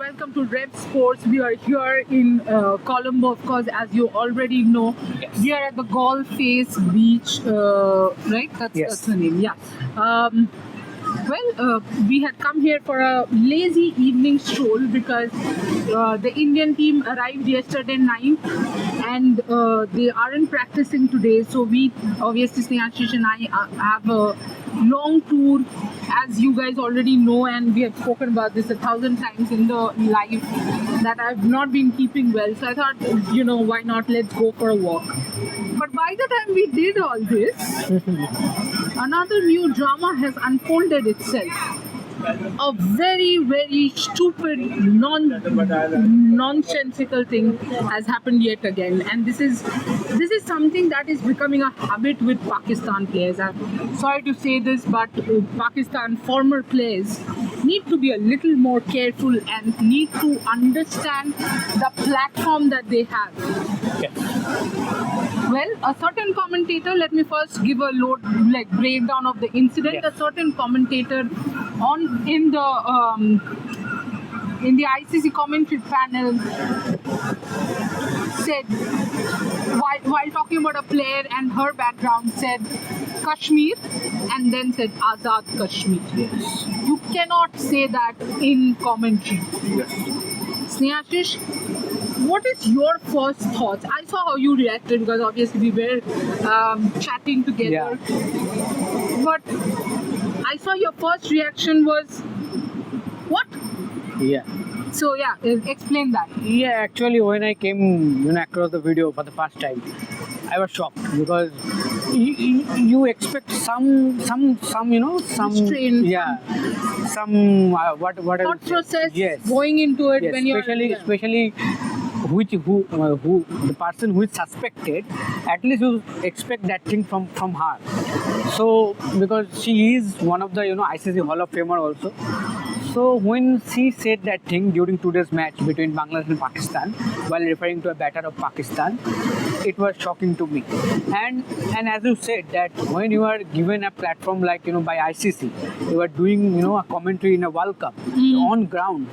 welcome to Rev Sports. We are here in Colombo, of course, as you already know. Yes. We are at the Golf Face Beach, right? That's Yes. the name, yeah. We had come here for a lazy evening stroll because the Indian team arrived yesterday night and they aren't practicing today. So we, obviously, Snehashish and I have a long tour, as you guys already know, and we have spoken about this 1,000 times in the live, that I've not been keeping well. So I thought, why not? Let's go for a walk. But by the time we did all this, another new drama has unfolded itself. A very, very stupid, nonsensical thing has happened yet again, and this is something that is becoming a habit with Pakistan players. I'm sorry to say this, but Pakistan former players need to be a little more careful and need to understand the platform that they have. Yes. Well, a certain commentator, let me first give a breakdown of the incident. Yes. A certain commentator in the ICC commentary panel said, while talking about a player and her background, said Kashmir and then said Azad Kashmir. Yes. You cannot say that in commentary. Yes. Snehashish, what is your first thoughts? I saw how you reacted because obviously we were chatting together. Yeah. But I saw your first reaction was, what? Yeah. So yeah, explain that. Yeah. Actually, when I came, across the video for the first time, I was shocked because you expect some Restraint, yeah, some what thought process yes, going into it yes, when you're especially who the person who is suspected, at least you expect that thing from her. So because she is one of the ICC Hall of Famer also. So when she said that thing during today's match between Bangladesh and Pakistan, while referring to a batter of Pakistan, it was shocking to me. And as you said that when you are given a platform like by ICC, you are doing a commentary in a World Cup on ground,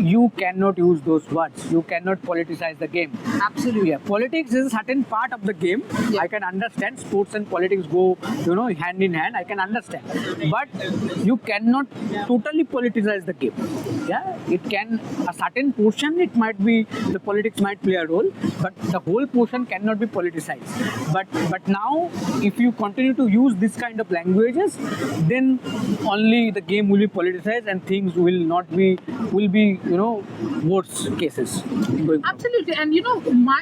you cannot use those words. You cannot politicize the game. Absolutely. Yeah, politics is a certain part of the game. Yeah. I can understand sports and politics go hand in hand. I can understand, but you cannot totally politicize the game. Yeah, it can, a certain portion, it might be, the politics might play a role, but the whole portion cannot be politicized. But now if you continue to use this kind of languages, then only the game will be politicized and things will be worse cases going Absolutely. And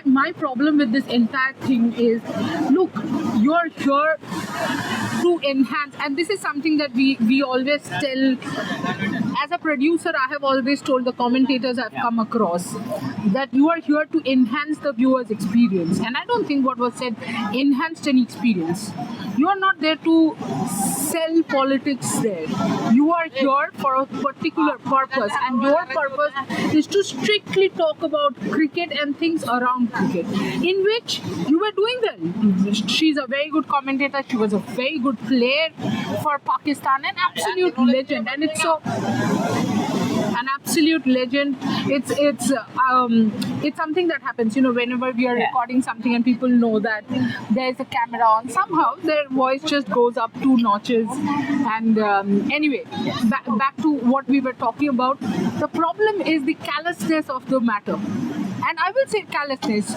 my problem with this entire thing is, look, you're here to enhance, and this is something that we always tell. As a producer, I have always told the commentators I've come across that you are here to enhance the viewer's experience. And I don't think what was said enhanced any experience. You are not there to sell politics there. You are here for a particular purpose, and your purpose is to strictly talk about cricket and things around cricket, in which you were doing well. She's a very good commentator. She was a very good player for Pakistan, an absolute legend. And it's so... an absolute legend. It's something that happens, whenever we are recording something and people know that there's a camera on, somehow their voice just goes up 2 notches. And anyway, back to what we were talking about. The problem is the callousness of the matter. And I will say callousness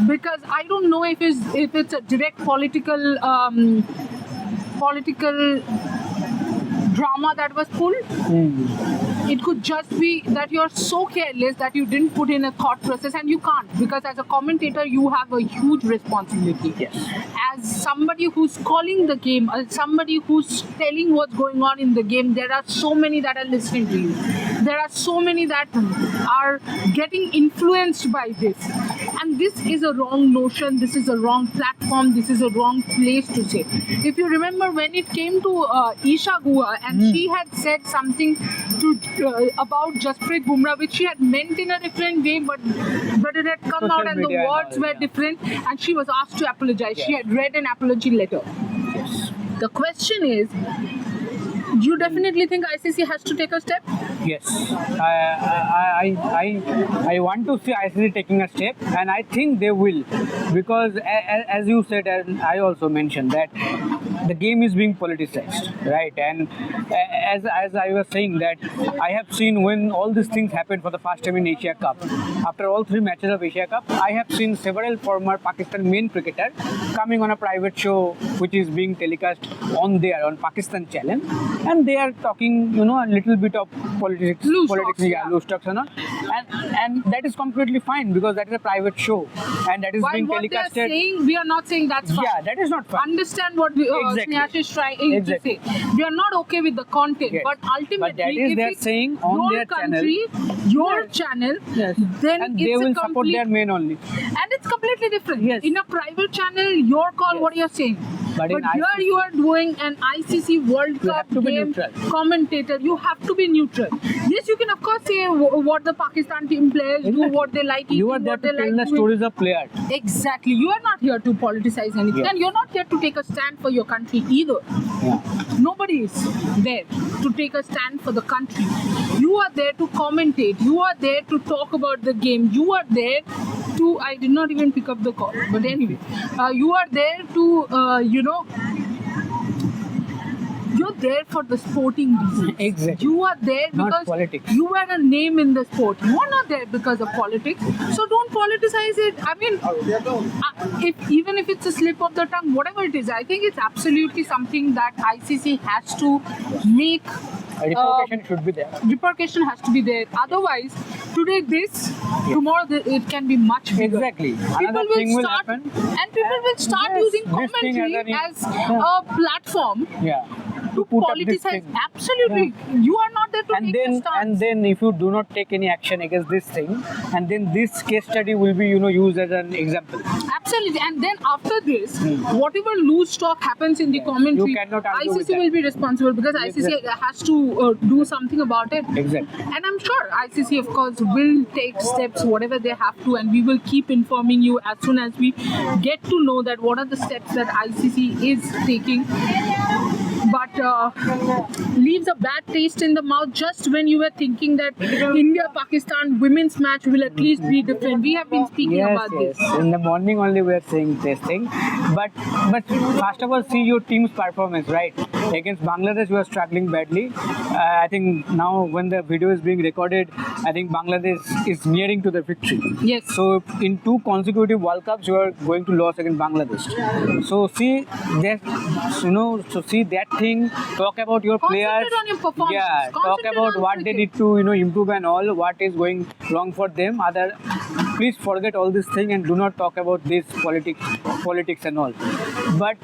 because I don't know if it's a direct political drama that was pulled. It could just be that you're so careless that you didn't put in a thought process, and you can't, because as a commentator you have a huge responsibility. Yes. As somebody who's calling the game, as somebody who's telling what's going on in the game, there are so many that are listening to you. There are so many that are getting influenced by this. And this is a wrong notion, this is a wrong platform, this is a wrong place to say. If you remember when it came to Isha Guha, and she had said something about Jasprit Bumrah, which she had meant in a different way, but it had come Social out and the media words and all, were different, and she was asked to apologize. She had read an apology letter. Yes. The question is, you definitely think ICC has to take a step? Yes, I want to see ICC taking a step, and I think they will, because as you said, and I also mentioned that the game is being politicized, right? And as I was saying that I have seen when all these things happened for the first time in Asia Cup, after all 3 matches of Asia Cup, I have seen several former Pakistan main cricketers coming on a private show which is being telecast on Pakistan channel, and they are talking, a little bit of politics, Loose loose talks and all, and that is completely fine because that is a private show and that is While being what they are telecasted. saying, we are not saying that's fine. Yeah, that is not fine. Understand what Exactly. Snehash is trying Exactly. to say. We are not okay with the content, Yes. but ultimately, But that is if they're it's saying on your their country, your channel, Yes. then And it's they will a support complete, their main only. and it's completely different. Yes. In a private channel, your call, Yes. what you're saying. But in here ICC you are doing an ICC World You Cup have to be game neutral. commentator. You have to be neutral. Yes, you can of course say what the Pakistan team players do, Exactly. what they like eating, You are there what to they tell like the doing. stories of players. Exactly. You are not here to politicize anything, Yes. and you're not here to take a stand for your country either. Yeah. Nobody is there to take a stand for the country. You are there to commentate. You are there to talk about the game. You are there to. I did not even pick up the call, but anyway, you are there to, you're there for the sporting reasons. Exactly. You are there Not because politics. you are a name in the sport. You are not there because of politics. So don't politicize it. I mean, even if it's a slip of the tongue, whatever it is, I think it's absolutely something that ICC has to make. A repercussion should be there. Repercussion has to be there. Otherwise, today this, tomorrow it can be much bigger. Exactly. People Another will thing will start, happen. and people will start Yes, using this thing commentary as as a platform Yeah. to put up this politicize. thing. Absolutely, you are not there to And take a then, stance. and then, if you do not take any action against this thing, and then this case study will be, used as an example. Absolutely, and then after this, whatever loose talk happens in the commentary, You cannot argue with ICC will that. be responsible because ICC Exactly. has to do something about it. Exactly. And I'm sure ICC, of course, will take steps, whatever they have to, and we will keep informing you as soon as we get to know that what are the steps that ICC is taking. But leaves a bad taste in the mouth just when you were thinking that India-Pakistan women's match will at least be different. We have been speaking about this. In the morning only we are saying this thing, but first of all, see your team's performance, right? Against Bangladesh, you are struggling badly. I think now when the video is being recorded, I think Bangladesh is nearing to the victory. Yes. So in 2 consecutive World Cups, you are going to lose against Bangladesh. So see that, so see that thing. Talk about your Concentrate players. on your performance. Yeah. Talk Concentrate about on what they cricket. need to improve and all. What is going wrong for them. Please forget all this thing and do not talk about this politics and all. But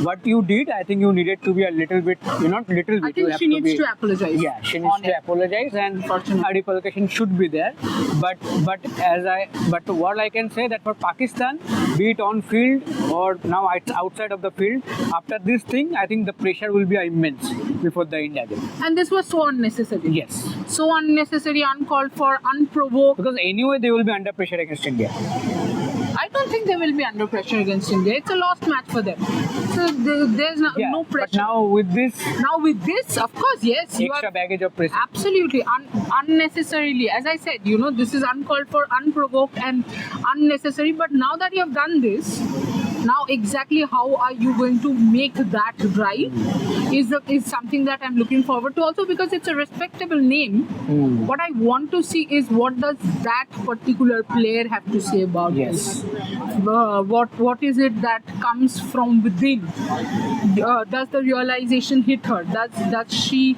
what you did, I think you needed to be a little bit, not little bit. I you think have she needs be, to apologize. Yeah, she needs on to it. apologize, and a repercussion should be there. But what I can say that for Pakistan, be it on field or now outside of the field, after this thing, I think the pressure will be immense before the India game. And this was so unnecessary. Yes. So unnecessary, uncalled for, unprovoked. Because anyway, they will be under pressure against India. I don't think they will be under pressure against India. It's a lost match for them. So there's no pressure. But now with this Now with this, of course, yes, you extra are baggage of pressure. absolutely unnecessarily. As I said, this is uncalled for, unprovoked, and unnecessary. But now that you have done this, now exactly how are you going to make that right is something that I'm looking forward to. Also because it's a respectable name. What I want to see is what does that particular player have to say about Yes. this. What is it that comes from within? Does the realization hit her? Does she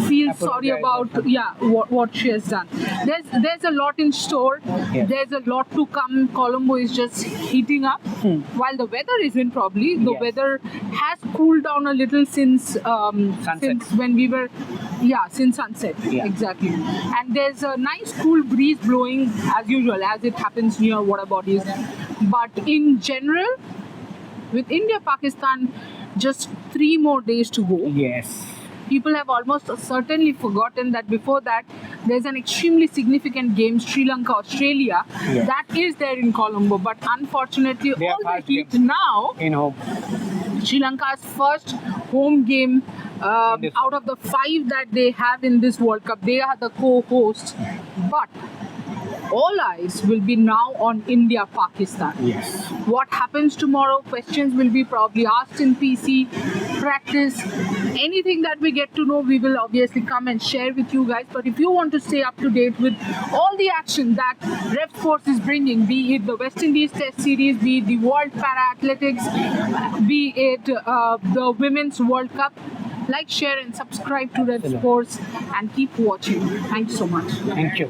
feel sorry Apologize about what she has done? There's a lot in store. Yes. There's a lot to come. Colombo is just heating up. While the weather isn't probably. The Yes. weather has cooled down a little since when we were since sunset. Yeah. Exactly. And there's a nice cool breeze blowing as usual, as it happens near water bodies. But in general, with India Pakistan just 3 more days to go. Yes. People have almost certainly forgotten that before that there's an extremely significant game, Sri Lanka Australia, Yeah. that is there in Colombo. But unfortunately, Their all the first heat game. now, In home. Sri Lanka's first home game Out of the 5 that they have in this World Cup, they are the co-hosts. But all eyes will be now on India, Pakistan. Yes. What happens tomorrow? Questions will be probably asked in PC, practice. Anything that we get to know, we will obviously come and share with you guys. But if you want to stay up to date with all the action that Ref Sports is bringing, be it the West Indies Test Series, be it the World Para Athletics, be it the Women's World Cup, like, share, and subscribe to Ref Sports and keep watching. Thanks so much. Thank you.